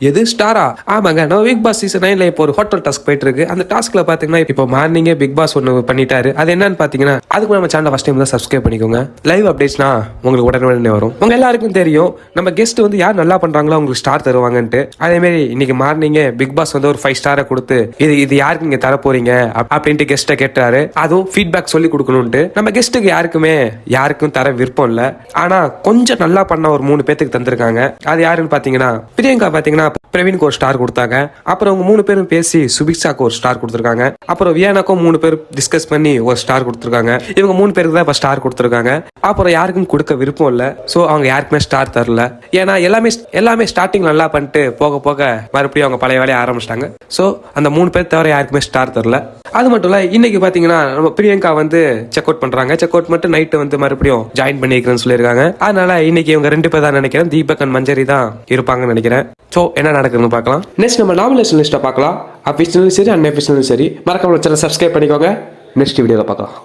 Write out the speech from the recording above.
எது ஸ்டாரா? ஆமாங்க, நம்ம பிக் பாஸ் சீசன் 9ல இப்போ ஒரு ஹோட்டல் டாஸ்க் போயிட்டு இருக்கு. அந்த டாஸ்க்ல பாத்தீங்கன்னா இப்போ மார்னிங்கே பிக் பாஸ் ஒன்று பண்ணிட்டாரு. அது என்னன்னு பாத்தீங்கன்னா, அதுக்கு நம்ம சேனல் ஃபர்ஸ்ட் டைம் தான் சப்ஸ்கிரைப் பண்ணிக்கோங்க. லைவ் அப்டேட்ஸ்னா உங்களுக்கு உடனே வரும். உங்க எல்லாருக்கும் தெரியும் நம்ம கெஸ்ட் வந்து யார் நல்லா பண்றாங்களோ உங்களுக்கு ஸ்டார் தருவாங்கன்ட்டு. அதே மாதிரி இன்னைக்கு மார்னிங்கே பிக் பாஸ் வந்து ஒரு 5 ஸ்டாரை கொடுத்து இது யாருக்கு நீங்க தர போறீங்க அப்படின்ட்டு கெஸ்ட்டை கேட்டாரு. அதுவும் ஃபீட்பேக் சொல்லி கொடுக்கணும்ட்டு. நம்ம கெஸ்ட்டுக்கு யாருக்கும் தர விருப்பம் இல்ல. ஆனா கொஞ்சம் நல்லா பண்ண ஒரு 3 பேத்துக்கு தந்திருக்காங்க. அது யாருன்னு பாத்தீங்கன்னா, பிரியங்கா பாத்தீங்கன்னா பிரவீனுக்கு ஒரு ஸ்டார் கொடுத்தாங்க. அப்புறம் அவங்க 3 பேரும் பேசி சுபிக்ஷாக்கு ஒரு ஸ்டார் கொடுத்துருக்காங்க. அப்புறம் வியானாக்கும் 3 பேர் டிஸ்கஸ் பண்ணி ஒரு ஸ்டார் கொடுத்துருக்காங்க. இவங்க 3 பேருக்கு தான் இப்ப ஸ்டார் கொடுத்துருக்காங்க. அப்புறம் யாருக்கும் கொடுக்க விருப்பம் இல்ல. சோ அவங்க யாருக்குமே ஸ்டார் தரல. ஏன்னா எல்லாமே ஸ்டார்டிங் நல்லா பண்ணிட்டு போக போக மறுபடியும் அவங்க பழைய வேலையை ஆரம்பிச்சிட்டாங்க. சோ அந்த 3 பேர் தவிர யாருக்குமே ஸ்டார் தரல. அது மட்டும் இல்ல, இன்னைக்கு பாத்தீங்கன்னா நம்ம பிரியங்கா வந்து செக் அவுட் பண்றாங்க. செக் அவுட் மட்டும் நைட்டு வந்து மறுபடியும் ஜாயின் பண்ணிக்கிறேன்னு சொல்லியிருக்காங்க. அதனால இன்னைக்கு இவங்க 2 பேர் தான் நினைக்கிறேன். தீபக் அண்ட் மஞ்சரி தான் இருப்பாங்கன்னு நினைக்கிறேன். சோ என்ன நடக்குதுன்னு பார்க்கலாம். நெக்ஸ்ட் நம்ம நாமினேஷன் லிஸ்ட்டை பார்க்கலாம். அஃபிஷியலும் சரி அன்அஃபிஷியலும் சரி. மறக்காம சேனலை சப்ஸ்கிரைப் பண்ணிக்கோங்க. நெக்ஸ்ட் வீடியோவில் பார்க்கலாம்.